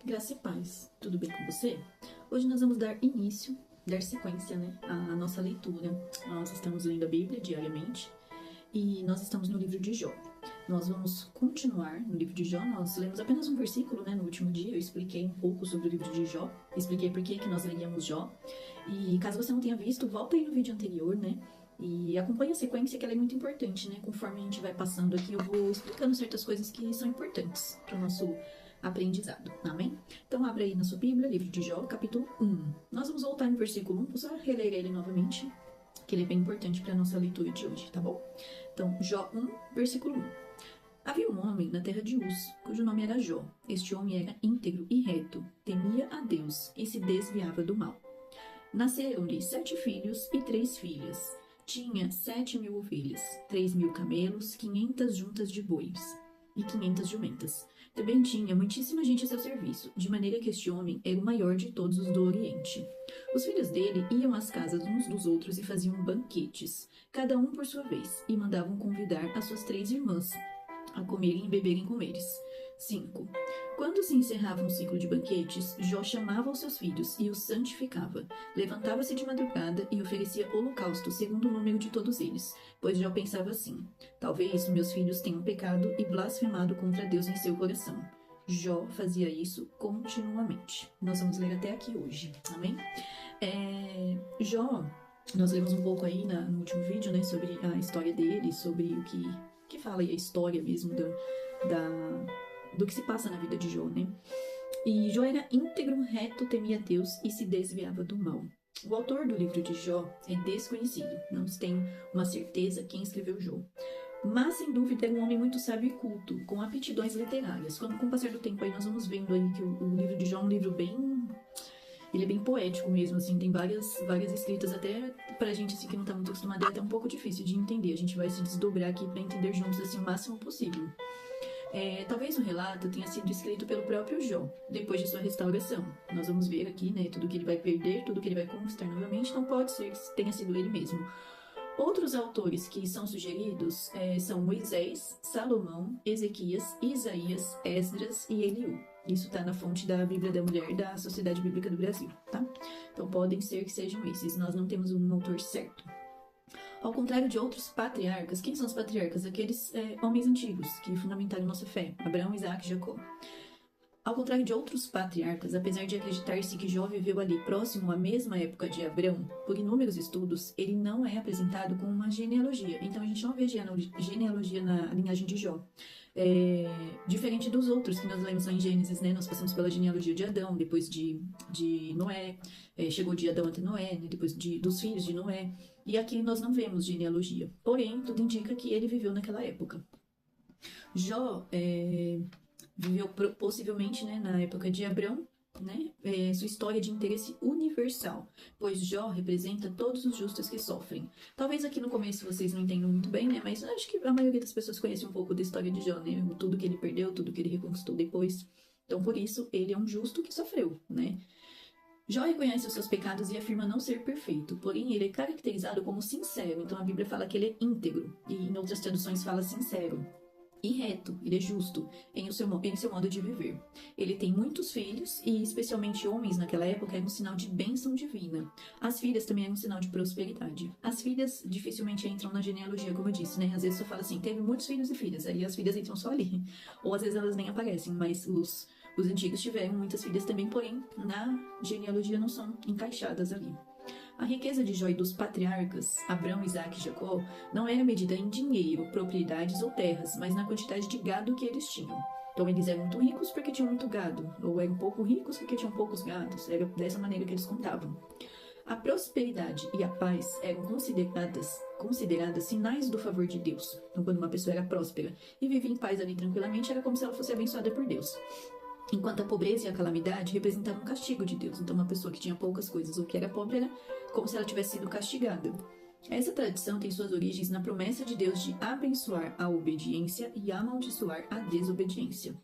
Graça e paz, tudo bem com você? Hoje nós vamos dar sequência, né, à nossa leitura. Nós estamos lendo a Bíblia diariamente e nós estamos no livro de Jó. Nós vamos continuar no livro de Jó. Nós lemos apenas um versículo, né, no último dia. Eu expliquei um pouco sobre o livro de Jó, expliquei por que nós leríamos Jó. E caso você não tenha visto, volta aí no vídeo anterior, né, e acompanhe a sequência, que ela é muito importante, né. Conforme a gente vai passando aqui, eu vou explicando certas coisas que são importantes para o nosso aprendizado, amém? Então abra aí na sua Bíblia, livro de Jó, capítulo 1. Nós vamos voltar no versículo 1, vou só reler ele novamente, que ele é bem importante para a nossa leitura de hoje, tá bom? Então, Jó 1, versículo 1. Havia um homem na terra de Uz, cujo nome era Jó. Este homem era íntegro e reto, temia a Deus e se desviava do mal. Nasceram-lhe 7 filhos e 3 filhas. Tinha 7.000 ovelhas, 3.000 camelos, 500 juntas de bois e 500 jumentas. Também tinha muitíssima gente a seu serviço, de maneira que este homem era o maior de todos os do Oriente. Os filhos dele iam às casas uns dos outros e faziam banquetes, cada um por sua vez, e mandavam convidar as suas 3 irmãs a comerem e beberem com eles. 5. Quando se encerrava um ciclo de banquetes, Jó chamava os seus filhos e os santificava. Levantava-se de madrugada e oferecia holocausto segundo o número de todos eles, pois Jó pensava assim: talvez meus filhos tenham pecado e blasfemado contra Deus em seu coração. Jó fazia isso continuamente. Nós vamos ler até aqui hoje, amém? Jó, nós lemos um pouco aí no último vídeo, né, sobre a história dele, sobre o que fala aí a história mesmo do que se passa na vida de Jó, né? E Jó era íntegro, reto, temia Deus e se desviava do mal. O autor do livro de Jó é desconhecido, não se tem uma certeza quem escreveu Jó. Mas, sem dúvida, era um homem muito sábio e culto, com aptidões literárias. Com o passar do tempo aí, nós vamos vendo aí que o livro de Jó é um livro ele é bem poético mesmo, assim, tem várias escritas, até pra gente, assim, que não tá muito acostumado, é até um pouco difícil de entender. A gente vai se desdobrar aqui pra entender juntos, assim, o máximo possível. Talvez o relato tenha sido escrito pelo próprio Jó, depois de sua restauração. Nós vamos ver aqui, né, tudo que ele vai perder, tudo que ele vai conquistar novamente, não pode ser que tenha sido ele mesmo. Outros autores que são sugeridos são Moisés, Salomão, Ezequias, Isaías, Esdras e Eliú. Isso está na fonte da Bíblia da Mulher da Sociedade Bíblica do Brasil, tá? Então podem ser que sejam esses, nós não temos um autor certo. Ao contrário de outros patriarcas, quem são os patriarcas? Aqueles homens antigos que fundamentaram nossa fé, Abraão, Isaac e Jacó. Ao contrário de outros patriarcas, apesar de acreditar-se que Jó viveu ali próximo à mesma época de Abrão, por inúmeros estudos, ele não é apresentado com uma genealogia. Então a gente não vê genealogia na linhagem de Jó. Diferente dos outros que nós lemos lá em Gênesis, né? Nós passamos pela genealogia de Adão, depois de Noé, chegou de Adão até Noé, né? Depois dos filhos de Noé. E aqui nós não vemos genealogia. Porém, tudo indica que ele viveu naquela época. Jó viveu possivelmente, né, na época de Abrão, né, sua história de interesse universal, pois Jó representa todos os justos que sofrem. Talvez aqui no começo vocês não entendam muito bem, né, mas acho que a maioria das pessoas conhece um pouco da história de Jó, né, tudo que ele perdeu, tudo que ele reconquistou depois. Então, por isso, ele é um justo que sofreu, né. Jó reconhece os seus pecados e afirma não ser perfeito, porém ele é caracterizado como sincero. Então a Bíblia fala que ele é íntegro, e em outras traduções fala sincero. E reto, ele é justo em seu modo de viver. Ele tem muitos filhos, e especialmente homens naquela época, era um sinal de bênção divina. As filhas também eram um sinal de prosperidade. As filhas dificilmente entram na genealogia, como eu disse, né? Às vezes só fala assim, teve muitos filhos e filhas, aí as filhas entram só ali. Ou às vezes elas nem aparecem, mas os antigos tiveram muitas filhas também, porém, na genealogia não são encaixadas ali. A riqueza de Jó e dos patriarcas, Abrão, Isaac e Jacó, não era medida em dinheiro, propriedades ou terras, mas na quantidade de gado que eles tinham. Então eles eram muito ricos porque tinham muito gado, ou eram pouco ricos porque tinham poucos gados. Era dessa maneira que eles contavam. A prosperidade e a paz eram consideradas sinais do favor de Deus. Então quando uma pessoa era próspera e vivia em paz ali tranquilamente, era como se ela fosse abençoada por Deus. Enquanto a pobreza e a calamidade representavam um castigo de Deus. Então uma pessoa que tinha poucas coisas ou que era pobre era como se ela tivesse sido castigada. Essa tradição tem suas origens na promessa de Deus de abençoar a obediência e amaldiçoar a desobediência.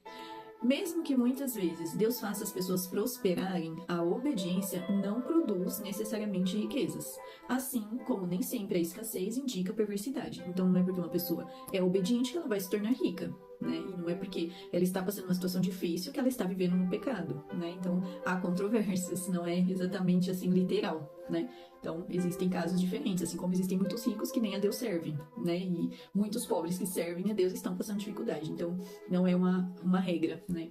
Mesmo que muitas vezes Deus faça as pessoas prosperarem, a obediência não produz necessariamente riquezas. Assim como nem sempre a escassez indica perversidade. Então não é porque uma pessoa é obediente que ela vai se tornar rica. né? E não é porque ela está passando uma situação difícil que ela está vivendo no pecado, né? Então, há controvérsias, não é exatamente assim literal, né? Então, existem casos diferentes, assim como existem muitos ricos que nem a Deus servem, né? E muitos pobres que servem a Deus estão passando dificuldade. Então, não é uma regra, né?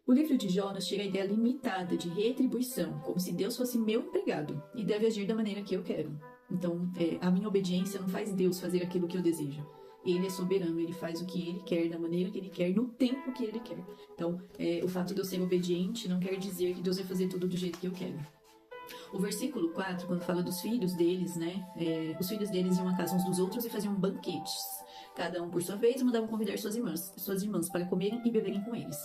O livro de Jó nos tira a ideia limitada de retribuição, como se Deus fosse meu empregado e deve agir da maneira que eu quero. Então, a minha obediência não faz Deus fazer aquilo que eu desejo. Ele é soberano, ele faz o que ele quer, da maneira que ele quer, no tempo que ele quer. Então, o fato de eu ser obediente não quer dizer que Deus vai fazer tudo do jeito que eu quero. O versículo 4, quando fala dos filhos deles, né? Os filhos deles iam à casa uns dos outros e faziam banquetes. Cada um por sua vez mandavam convidar suas irmãs para comerem e beberem com eles.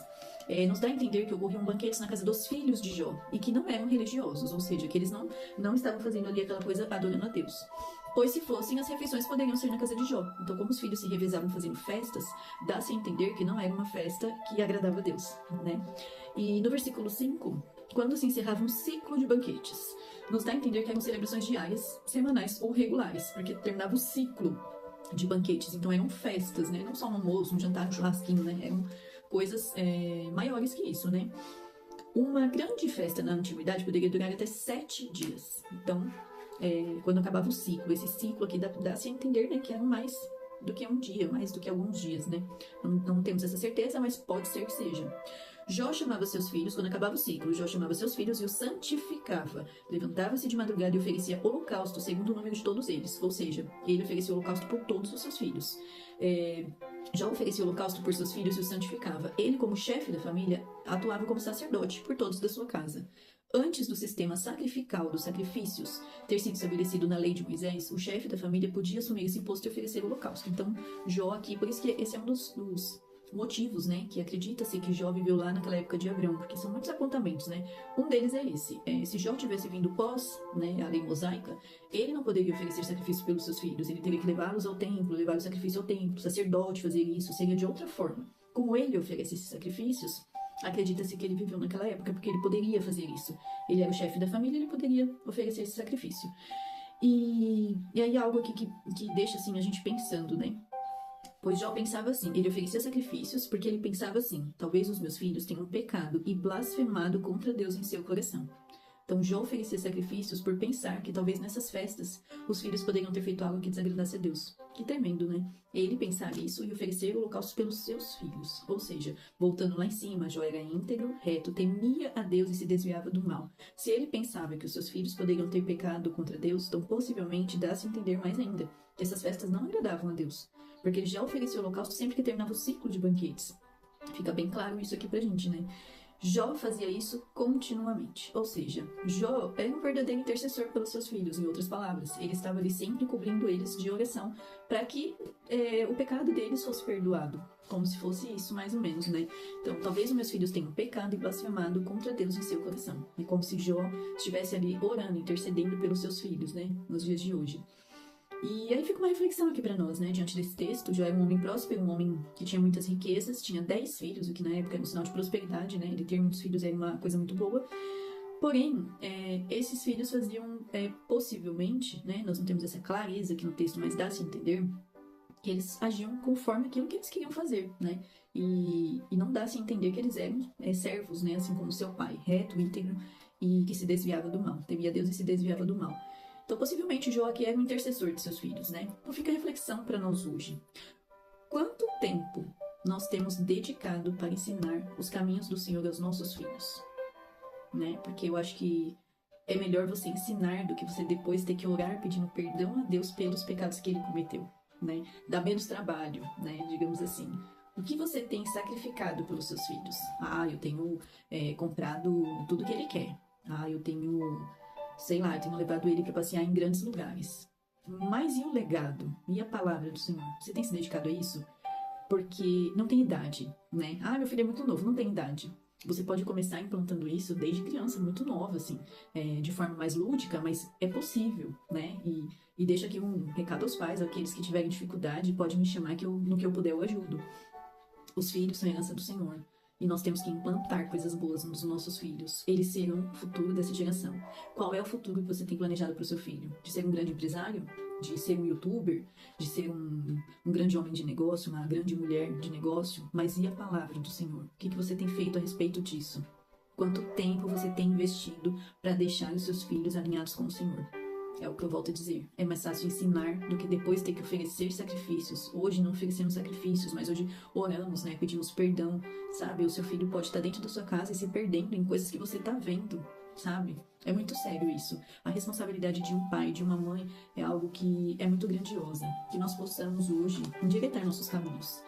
Nos dá a entender que ocorriam banquetes na casa dos filhos de Jó e que não eram religiosos, ou seja, que eles não estavam fazendo ali aquela coisa adorando a Deus. Pois se fossem, as refeições poderiam ser na casa de Jó. Então, como os filhos se revezavam fazendo festas, dá-se a entender que não era uma festa que agradava a Deus, né? E no versículo 5, quando se encerrava um ciclo de banquetes, nos dá a entender que eram celebrações diárias, semanais ou regulares, porque terminava o ciclo de banquetes. Então, eram festas, né? Não só um almoço, um jantar, um churrasquinho, né? Eram coisas maiores que isso, né? Uma grande festa na antiguidade poderia durar até 7 dias. Então, quando acabava o ciclo, esse ciclo aqui dá-se a entender, né, que era mais do que um dia, mais do que alguns dias, né? Não temos essa certeza, mas pode ser que seja. Jó chamava seus filhos, quando acabava o ciclo, Jó chamava seus filhos e os santificava. Levantava-se de madrugada e oferecia holocausto, segundo o número de todos eles. Ou seja, ele oferecia holocausto por todos os seus filhos. Jó oferecia holocausto por seus filhos e os santificava. Ele, como chefe da família, atuava como sacerdote por todos da sua casa. Antes do sistema sacrificial dos sacrifícios ter sido estabelecido na lei de Moisés, o chefe da família podia assumir esse imposto e oferecer holocausto. Então, Jó aqui, por isso que esse é um dos motivos, né, que acredita-se que Jó viveu lá naquela época de Abrão, porque são muitos apontamentos, né? Um deles é esse. Se Jó tivesse vindo pós, né, a lei mosaica, ele não poderia oferecer sacrifício pelos seus filhos, ele teria que levá-los ao templo, levar o sacrifício ao templo, o sacerdote fazer isso, seria de outra forma. Como ele oferece esses sacrifícios, acredita-se que ele viveu naquela época, porque ele poderia fazer isso. Ele era o chefe da família, ele poderia oferecer esse sacrifício. E aí algo aqui que deixa assim a gente pensando, né? Pois Jó pensava assim, ele oferecia sacrifícios porque ele pensava assim, talvez os meus filhos tenham pecado e blasfemado contra Deus em seu coração. Então Jó oferecia sacrifícios por pensar que talvez nessas festas os filhos poderiam ter feito algo que desagradasse a Deus. Que tremendo, né? Ele pensar isso e oferecer holocaustos pelos seus filhos. Ou seja, voltando lá em cima, Jó era íntegro, reto, temia a Deus e se desviava do mal. Se ele pensava que os seus filhos poderiam ter pecado contra Deus, então possivelmente dá-se a entender mais ainda que essas festas não agradavam a Deus. Porque ele já oferecia holocausto sempre que terminava o ciclo de banquetes. Fica bem claro isso aqui pra gente, né? Jó fazia isso continuamente, ou seja, Jó era um verdadeiro intercessor pelos seus filhos, em outras palavras. Ele estava ali sempre cobrindo eles de oração para que o pecado deles fosse perdoado, como se fosse isso mais ou menos, né? Então, talvez os meus filhos tenham pecado e blasfemado contra Deus em seu coração. É como se Jó estivesse ali orando, intercedendo pelos seus filhos, né? Nos dias de hoje. E aí fica uma reflexão aqui para nós, né? Diante desse texto, Jó era um homem próspero, um homem que tinha muitas riquezas, tinha 10 filhos, o que na época era um sinal de prosperidade, né? Ele ter muitos filhos era uma coisa muito boa. Porém, esses filhos faziam, possivelmente, né? Nós não temos essa clareza aqui no texto, mas dá-se a entender que eles agiam conforme aquilo que eles queriam fazer, né? E não dá-se a entender que eles eram servos, né? Assim como seu pai, reto, íntegro, e que se desviava do mal. Temia Deus e se desviava do mal. Então, possivelmente, Jó aqui era um intercessor de seus filhos, né? Então, fica a reflexão para nós hoje. Quanto tempo nós temos dedicado para ensinar os caminhos do Senhor aos nossos filhos? Né? Porque eu acho que é melhor você ensinar do que você depois ter que orar pedindo perdão a Deus pelos pecados que ele cometeu, né? Dá menos trabalho, né? Digamos assim. O que você tem sacrificado pelos seus filhos? Eu tenho comprado tudo que ele quer. Eu tenho... sei lá, eu tenho levado ele para passear em grandes lugares. Mas e o legado? E a palavra do Senhor? Você tem se dedicado a isso? Porque não tem idade, né? Meu filho é muito novo, não tem idade. Você pode começar implantando isso desde criança, muito nova, assim, de forma mais lúdica, mas é possível, né? E deixa aqui um recado aos pais, aqueles que tiverem dificuldade, pode me chamar que no que eu puder eu ajudo. Os filhos são herança do Senhor. E nós temos que implantar coisas boas nos nossos filhos. Eles serão o futuro dessa geração. Qual é o futuro que você tem planejado para o seu filho? De ser um grande empresário? De ser um youtuber? De ser um grande homem de negócio? Uma grande mulher de negócio? Mas e a palavra do Senhor? O que você tem feito a respeito disso? Quanto tempo você tem investido para deixar os seus filhos alinhados com o Senhor? É o que eu volto a dizer. É mais fácil ensinar do que depois ter que oferecer sacrifícios. Hoje não oferecemos sacrifícios, mas hoje oramos, né? Pedimos perdão, sabe? O seu filho pode estar dentro da sua casa e se perdendo em coisas que você está vendo, sabe? É muito sério isso. A responsabilidade de um pai, de uma mãe, é algo que é muito grandiosa. Que nós possamos hoje endireitar nossos caminhos,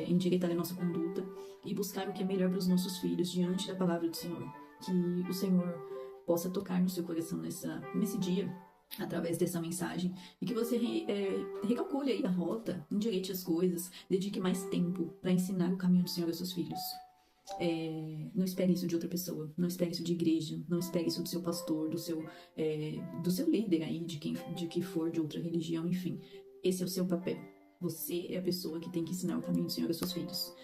endireitar a nossa conduta e buscar o que é melhor para os nossos filhos diante da palavra do Senhor. Que o Senhor possa tocar no seu coração nesse dia, através dessa mensagem, e que você recalcule aí a rota, endireite as coisas, dedique mais tempo para ensinar o caminho do Senhor aos seus filhos. Não espere isso de outra pessoa, não espere isso de igreja, não espere isso do seu pastor, do seu líder aí, de que for de outra religião, enfim. Esse é o seu papel. Você é a pessoa que tem que ensinar o caminho do Senhor aos seus filhos.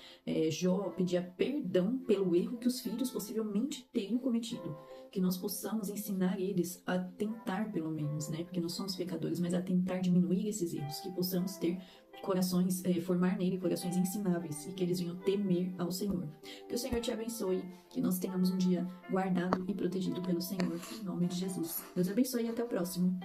Jó pedia perdão pelo erro que os filhos possivelmente tenham cometido. Que nós possamos ensinar eles a tentar, pelo menos, né? Porque nós somos pecadores, mas a tentar diminuir esses erros. Que possamos ter corações, formar nele corações ensináveis e que eles venham temer ao Senhor. Que o Senhor te abençoe, que nós tenhamos um dia guardado e protegido pelo Senhor, em nome de Jesus. Deus abençoe e até o próximo.